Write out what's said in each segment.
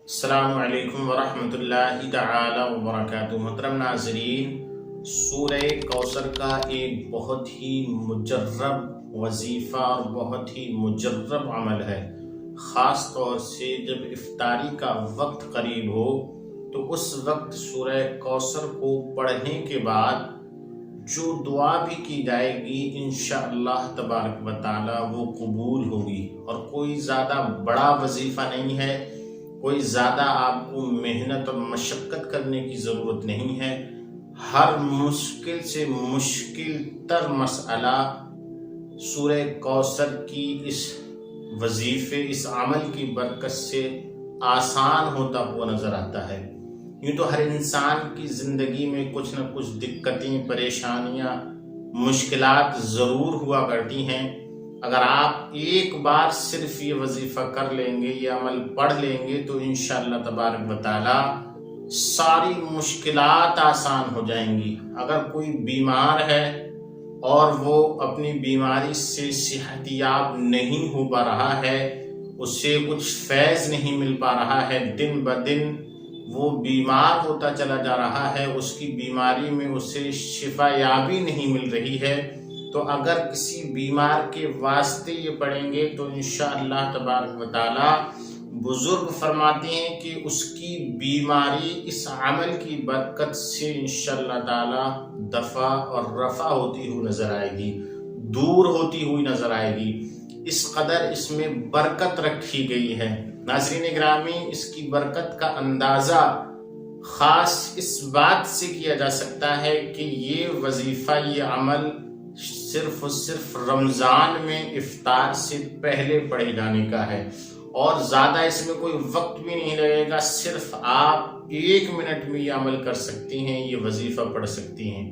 السلام علیکم ورحمۃ اللہ تعالی وبرکاتہ۔ محترم ناظرین، سورہ کوثر کا ایک بہت ہی مجرب وظیفہ اور بہت ہی مجرب عمل ہے۔ خاص طور سے جب افطاری کا وقت قریب ہو تو اس وقت سورہ کوثر کو پڑھنے کے بعد جو دعا بھی کی جائے گی انشاءاللہ تبارک و تعالی وہ قبول ہوگی۔ اور کوئی زیادہ بڑا وظیفہ نہیں ہے، کوئی زیادہ آپ کو محنت اور مشقت کرنے کی ضرورت نہیں ہے۔ ہر مشکل سے مشکل تر مسئلہ سورہ کوثر کی اس وظیفے، اس عمل کی برکت سے آسان ہوتا ہوا نظر آتا ہے۔ یوں تو ہر انسان کی زندگی میں کچھ نہ کچھ دقتیں، پریشانیاں، مشکلات ضرور ہوا کرتی ہیں۔ اگر آپ ایک بار صرف یہ وظیفہ کر لیں گے، یہ عمل پڑھ لیں گے تو انشاءاللہ تبارک و تعالی ساری مشکلات آسان ہو جائیں گی۔ اگر کوئی بیمار ہے اور وہ اپنی بیماری سے صحت یاب نہیں ہو پا رہا ہے، اسے کچھ فیض نہیں مل پا رہا ہے، دن بدن وہ بیمار ہوتا چلا جا رہا ہے، اس کی بیماری میں اسے شفا یابی نہیں مل رہی ہے، تو اگر کسی بیمار کے واسطے یہ پڑھیں گے تو انشاءاللہ تبارک و تعالی بزرگ فرماتے ہیں کہ اس کی بیماری اس عمل کی برکت سے انشاءاللہ تعالی دفع اور رفع ہوتی ہوئی نظر آئے گی، دور ہوتی ہوئی نظر آئے گی۔ اس قدر اس میں برکت رکھی گئی ہے۔ ناظرین گرامی، اس کی برکت کا اندازہ خاص اس بات سے کیا جا سکتا ہے کہ یہ وظیفہ، یہ عمل صرف اور صرف رمضان میں افطار سے پہلے پڑھے جانے کا ہے، اور زیادہ اس میں کوئی وقت بھی نہیں لگے گا۔ صرف آپ 1 منٹ میں یہ عمل کر سکتی ہیں، یہ وظیفہ پڑھ سکتی ہیں۔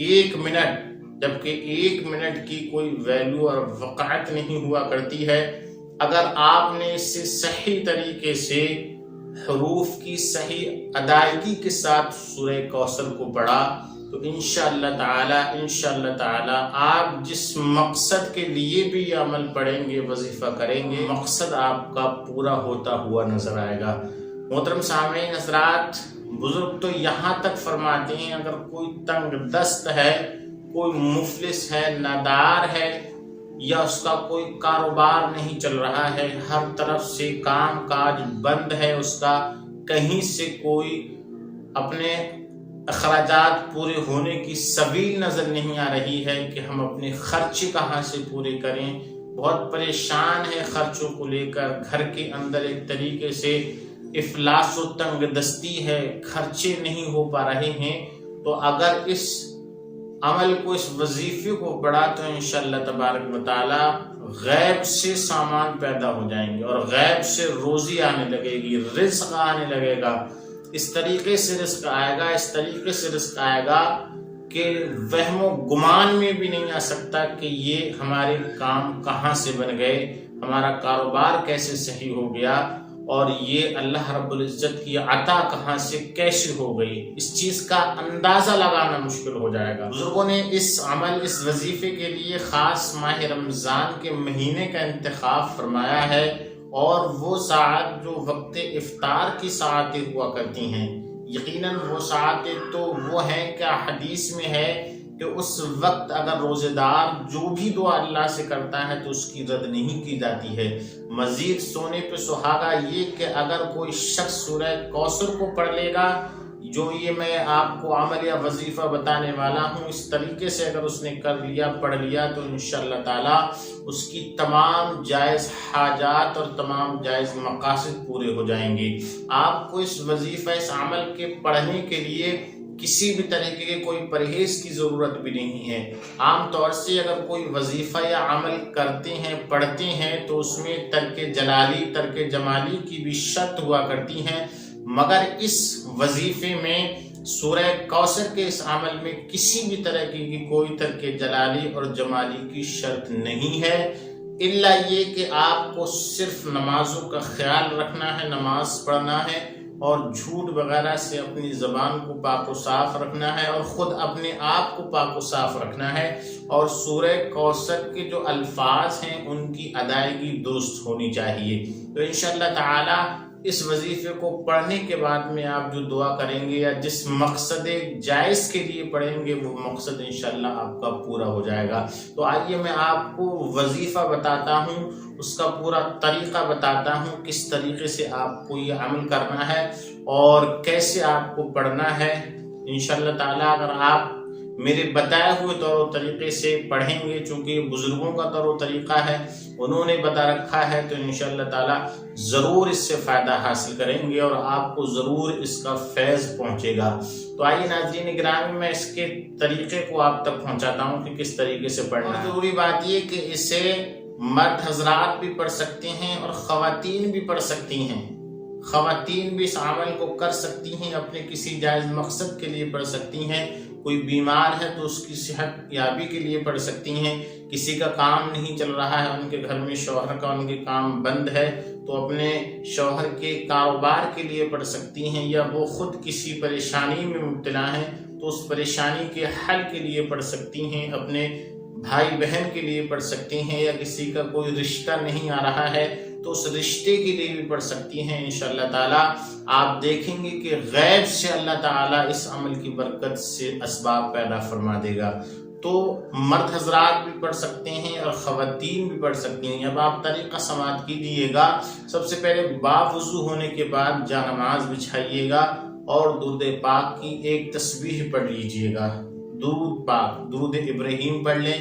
1 منٹ، جبکہ 1 منٹ کی کوئی ویلیو اور وقعت نہیں ہوا کرتی ہے۔ اگر آپ نے اس سے صحیح طریقے سے حروف کی صحیح ادائیگی کے ساتھ سورہ کوثر کو پڑھا تو انشاءاللہ تعالی آپ جس مقصد کے لیے بھی یہ عمل پڑھیں گے، وظیفہ کریں گے، مقصد آپ کا پورا ہوتا ہوا نظر آئے گا۔ محترم سامعین حضرات، بزرگ تو یہاں تک فرماتے ہیں اگر کوئی تنگ دست ہے، کوئی مفلس ہے، نادار ہے، یا اس کا کوئی کاروبار نہیں چل رہا ہے، ہر طرف سے کام کاج بند ہے، اس کا کہیں سے کوئی اپنے اخراجات پورے ہونے کی سبیل نظر نہیں آ رہی ہے کہ ہم اپنے خرچے کہاں سے پورے کریں، بہت پریشان ہے خرچوں کو لے کر، گھر کے اندر ایک طریقے سے افلاس و تنگ دستی ہے، خرچے نہیں ہو پا رہے ہیں، تو اگر اس عمل کو، اس وظیفے کو پڑھا تو انشاءاللہ تبارک و تعالی غیب سے سامان پیدا ہو جائیں گے، اور غیب سے روزی آنے لگے گی، رزق آنے لگے گا۔ اس طریقے سے رزق آئے گا، اس طریقے سے رزق آئے گا کہ وہم و گمان میں بھی نہیں آ سکتا کہ یہ ہمارے کام کہاں سے بن گئے، ہمارا کاروبار کیسے صحیح ہو گیا، اور یہ اللہ رب العزت کی عطا کہاں سے کیسے ہو گئی۔ اس چیز کا اندازہ لگانا مشکل ہو جائے گا۔ بزرگوں نے اس عمل، اس وظیفے کے لیے خاص ماہ رمضان کے مہینے کا انتخاب فرمایا ہے، اور وہ ساعت جو وقت افطار کی ساعتیں ہوا کرتی ہیں، یقیناً وہ ساعتیں تو وہ ہیں کہ حدیث میں ہے کہ اس وقت اگر روزے دار جو بھی دعا اللہ سے کرتا ہے تو اس کی رد نہیں کی جاتی ہے۔ مزید سونے پہ سہاگا یہ کہ اگر کوئی شخص سورہ کوثر کو پڑھ لے گا، جو یہ میں آپ کو عمل یا وظیفہ بتانے والا ہوں، اس طریقے سے اگر اس نے کر لیا، پڑھ لیا، تو انشاءاللہ تعالی اس کی تمام جائز حاجات اور تمام جائز مقاصد پورے ہو جائیں گے۔ آپ کو اس وظیفہ، اس عمل کے پڑھنے کے لیے کسی بھی طریقے کے کوئی پرہیز کی ضرورت بھی نہیں ہے۔ عام طور سے اگر کوئی وظیفہ یا عمل کرتے ہیں، پڑھتے ہیں، تو اس میں ترک جلالی، ترک جمالی کی بھی شرط ہوا کرتی ہیں، مگر اس وظیفے میں، سورہ کوثر کے اس عمل میں کسی بھی طرح کی کوئی ترک جلالی اور جمالی کی شرط نہیں ہے، الا یہ کہ آپ کو صرف نمازوں کا خیال رکھنا ہے، نماز پڑھنا ہے، اور جھوٹ وغیرہ سے اپنی زبان کو پاک و صاف رکھنا ہے، اور خود اپنے آپ کو پاک و صاف رکھنا ہے، اور سورہ کوثر کے جو الفاظ ہیں ان کی ادائیگی درست ہونی چاہیے۔ تو انشاءاللہ تعالی اس وظیفے کو پڑھنے کے بعد میں آپ جو دعا کریں گے یا جس مقصد جائز کے لیے پڑھیں گے وہ مقصد انشاءاللہ آپ کا پورا ہو جائے گا۔ تو آئیے میں آپ کو وظیفہ بتاتا ہوں، اس کا پورا طریقہ بتاتا ہوں، کس طریقے سے آپ کو یہ عمل کرنا ہے اور کیسے آپ کو پڑھنا ہے۔ انشاءاللہ تعالیٰ اگر آپ میرے بتائے ہوئے طور و طریقے سے پڑھیں گے، چونکہ یہ بزرگوں کا طور و طریقہ ہے، انہوں نے بتا رکھا ہے، تو انشاءاللہ تعالیٰ ضرور اس سے فائدہ حاصل کریں گے اور آپ کو ضرور اس کا فیض پہنچے گا۔ تو آئیے ناظرین گرامی، میں اس کے طریقے کو آپ تک پہنچاتا ہوں کہ کس طریقے سے پڑھنا ہے۔ ضروری بات یہ کہ اسے مرد حضرات بھی پڑھ سکتے ہیں اور خواتین بھی پڑھ سکتی ہیں۔ خواتین بھی اس عمل کو کر سکتی ہیں، اپنے کسی جائز مقصد کے لیے پڑھ سکتی ہیں۔ کوئی بیمار ہے تو اس کی صحت یابی کے لیے پڑھ سکتی ہیں، کسی کا کام نہیں چل رہا ہے، ان کے گھر میں شوہر کا ان کے کام بند ہے تو اپنے شوہر کے کاروبار کے لیے پڑھ سکتی ہیں، یا وہ خود کسی پریشانی میں مبتلا ہیں تو اس پریشانی کے حل کے لیے پڑھ سکتی ہیں، اپنے بھائی بہن کے لیے پڑھ سکتی ہیں، یا کسی کا کوئی رشتہ نہیں آ رہا ہے تو اس رشتے کے لیے بھی پڑھ سکتی ہیں۔ انشاءاللہ تعالیٰ آپ دیکھیں گے کہ غیب سے اللہ تعالیٰ اس عمل کی برکت سے اسباب پیدا فرما دے گا۔ تو مرد حضرات بھی پڑھ سکتے ہیں اور خواتین بھی پڑھ سکتی ہیں۔ اب آپ طریقہ سماعت کیجیے گا۔ سب سے پہلے باوضو ہونے کے بعد جا نماز بچھائیے گا اور درود پاک کی ایک تسبیح پڑھ لیجیے گا۔ درود پاک، درود ابراہیم پڑھ لیں،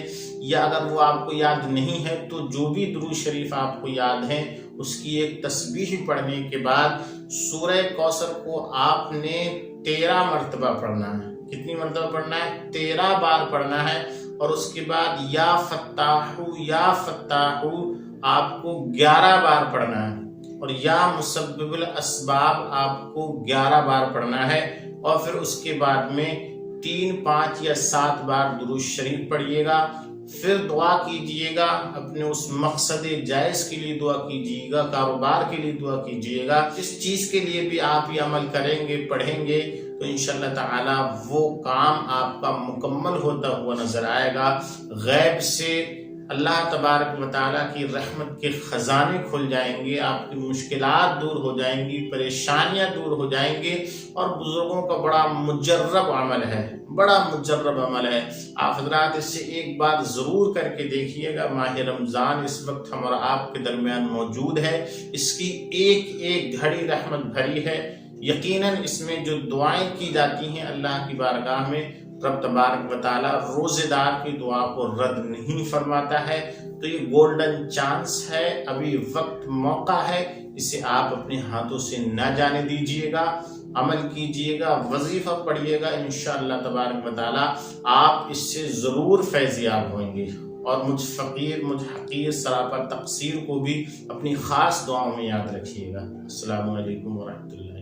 یا اگر وہ آپ کو یاد نہیں ہے تو جو بھی درود شریف آپ کو یاد ہے اس کی ایک تسبیح پڑھنے کے بعد سورہ کوثر کو آپ نے 13 مرتبہ پڑھنا ہے۔ کتنی مرتبہ پڑھنا ہے؟ 13 بار پڑھنا ہے، اور اس کے بعد یا فتاحو یا فتاحو آپ کو 11 بار پڑھنا ہے، اور یا مسبب الاسباب آپ کو 11 بار پڑھنا ہے، اور پھر اس کے بعد میں 3، 5 یا 7 بار درود شریف پڑھیے گا۔ پھر دعا کیجئے گا، اپنے اس مقصد جائز کے لیے دعا کیجئے گا، کاروبار کے لیے دعا کیجئے گا، جس چیز کے لیے بھی آپ یہ عمل کریں گے، پڑھیں گے، تو انشاءاللہ تعالی وہ کام آپ کا مکمل ہوتا ہوا نظر آئے گا۔ غیب سے اللہ تبارک و تعالیٰ کی رحمت کے خزانے کھل جائیں گے، آپ کی مشکلات دور ہو جائیں گی، پریشانیاں دور ہو جائیں گے، اور بزرگوں کا بڑا مجرب عمل ہے، بڑا مجرب عمل ہے۔ آپ حضرات اس سے ایک بار ضرور کر کے دیکھیے گا۔ ماہ رمضان اس وقت ہم اور آپ کے درمیان موجود ہے، اس کی ایک ایک گھڑی رحمت بھری ہے۔ یقیناً اس میں جو دعائیں کی جاتی ہیں اللہ کی بارگاہ میں، رب تبارک و تعالیٰ روزے دار کی دعا کو رد نہیں فرماتا ہے۔ تو یہ گولڈن چانس ہے، ابھی وقت موقع ہے، اسے آپ اپنے ہاتھوں سے نہ جانے دیجیے گا، عمل کیجیے گا، وظیفہ پڑھیے گا، انشاءاللہ تبارک و تعالیٰ آپ اس سے ضرور فیض یاب ہوئیں گے۔ اور مجھ فقیر، مجھ حقیر، سراپا تقصیر کو بھی اپنی خاص دعاؤں میں یاد رکھیے گا۔ السلام علیکم ورحمۃ اللہ۔